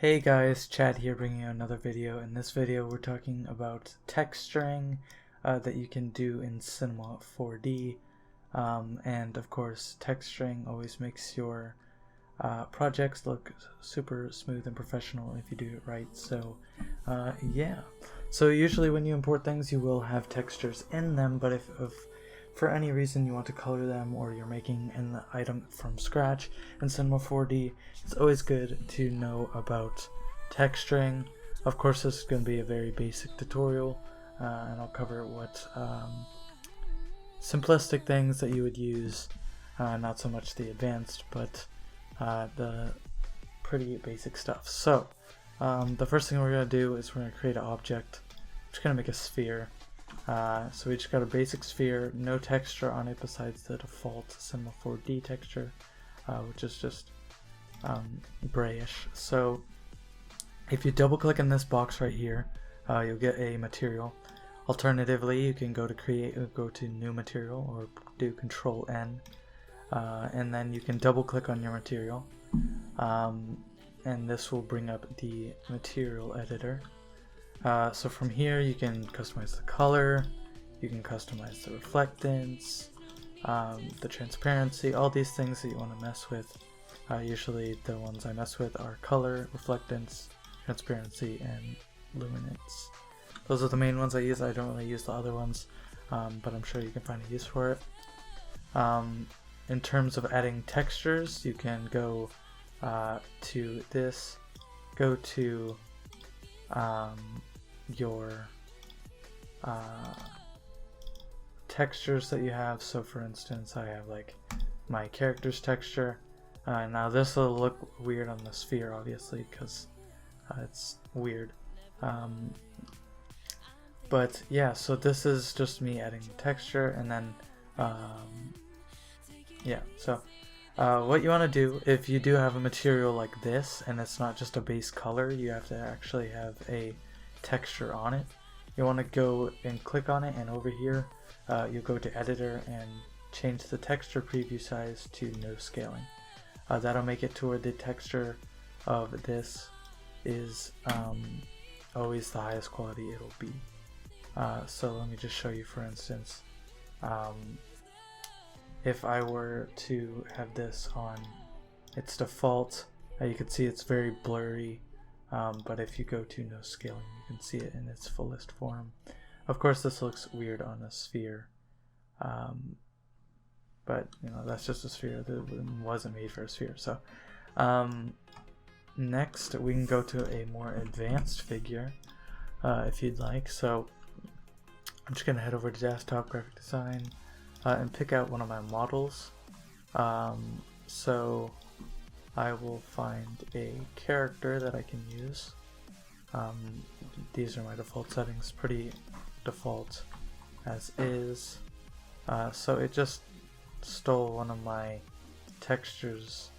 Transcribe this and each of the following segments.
Hey guys, Chad here bringing you another video. In this video we're talking about texturing that you can do in Cinema 4D, and of course texturing always makes your projects look super smooth and professional if you do it right. So yeah, so usually when you import things you will have textures in them, but if for any reason you want to color them or you're making an item from scratch in Cinema 4D, it's always good to know about texturing. Of course this is going to be a very basic tutorial, and I'll cover what simplistic things that you would use, not so much the advanced, but the pretty basic stuff. So the first thing we're going to do is we're going to create an object. We're just going to make a sphere. So we just got a basic sphere, no texture on it besides the default Cinema 4D texture, which is just grayish. So if you double click in this box right here, you'll get a material. Alternatively, you can go to create, go to new material, or do Control N, and then you can double click on your material, and this will bring up the material editor. So from here you can customize the color, you can customize the reflectance, the transparency, all these things that you want to mess with. Usually the ones I mess with are color, reflectance, transparency, and luminance. Those are the main ones I use. I don't really use the other ones, but I'm sure you can find a use for it. In terms of adding textures, you can go to this, go to your textures that you have. So for instance, I have like my character's texture. Now this will look weird on the sphere obviously because it's weird, but yeah, so this is just me adding texture, and then yeah, so what you want to do, if you do have a material like this and it's not just a base color, you have to actually have a texture on it. You want to go and click on it, and over here you go to editor and change the texture preview size to no scaling. That'll make it to where the texture of this is always the highest quality it'll be. So let me just show you, for instance, if I were to have this on its default, you can see it's very blurry, but if you go to no scaling you can see it in its fullest form. Of course this looks weird on a sphere, but you know, that's just a sphere that wasn't made for a sphere. So next we can go to a more advanced figure if you'd like. So I'm just gonna head over to desktop graphic design and pick out one of my models. So I will find a character that I can use. These are my default settings, pretty default as is. So it just stole one of my textures.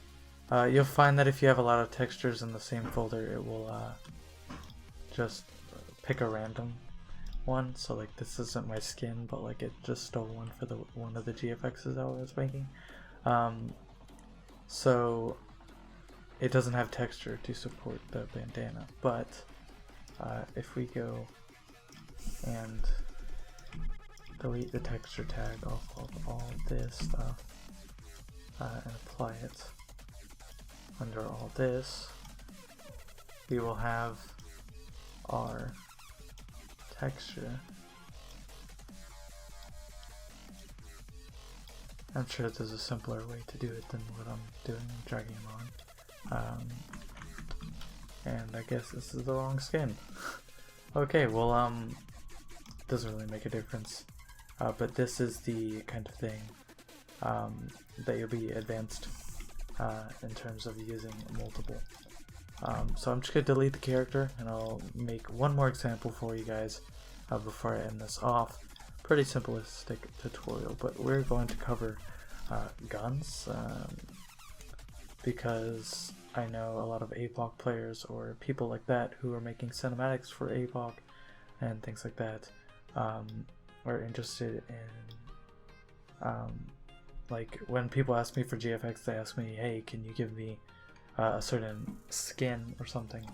You'll find that if you have a lot of textures in the same folder, it will just pick a random one. So like this isn't my skin, but like it just stole one for the one of the GFXs I was making. So it doesn't have texture to support the bandana, but if we go and delete the texture tag off of all this stuff and apply it under all this, we will have our texture. I'm sure there's a simpler way to do it than what I'm doing, dragging them on. And I guess this is the wrong skin. Okay, well, doesn't really make a difference. But this is the kind of thing that you'll be advanced in terms of using multiple. So I'm just going to delete the character, and I'll make one more example for you guys before I end this off. Pretty simplistic tutorial, but we're going to cover guns, because I know a lot of APOC players or people like that who are making cinematics for APOC and things like that are interested in, like when people ask me for GFX, they ask me, hey, can you give me a certain skin or something.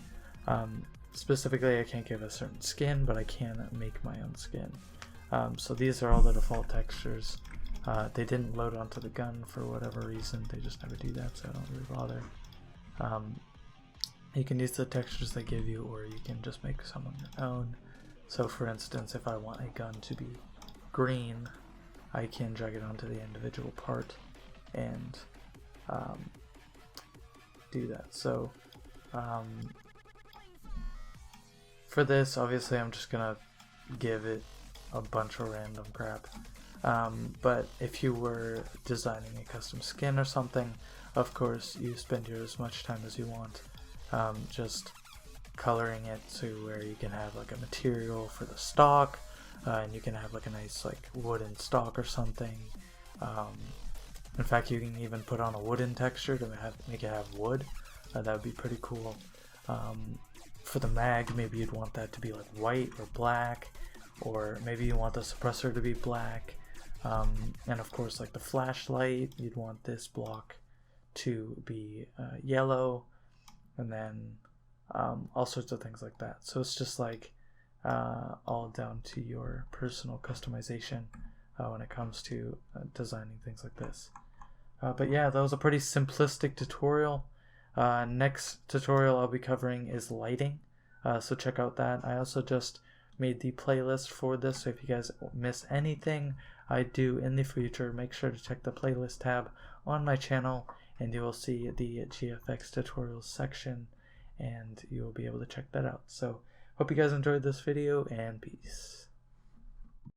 Specifically, I can't give a certain skin, but I can make my own skin. So these are all the default textures. They didn't load onto the gun for whatever reason. They just never do that, so I don't really bother. You can use the textures they give you, or you can just make some on your own. So for instance, if I want a gun to be green, I can drag it onto the individual part and do that. So for this, obviously I'm just gonna give it a bunch of random crap. But if you were designing a custom skin or something, of course you spend as much time as you want just coloring it to where you can have like a material for the stock, and you can have like a nice like wooden stock or something. In fact, you can even put on a wooden texture to make it have wood. That would be pretty cool. For the mag, maybe you'd want that to be like white or black, or maybe you want the suppressor to be black. And of course, like the flashlight, you'd want this block to be yellow, and then all sorts of things like that. So it's just like all down to your personal customization when it comes to designing things like this. But yeah, that was a pretty simplistic tutorial. Next tutorial I'll be covering is lighting, so check out that. I also just made the playlist for this, so if you guys miss anything I do in the future, make sure to check the playlist tab on my channel, and you will see the GFX tutorials section, and you will be able to check that out. So hope you guys enjoyed this video, and peace.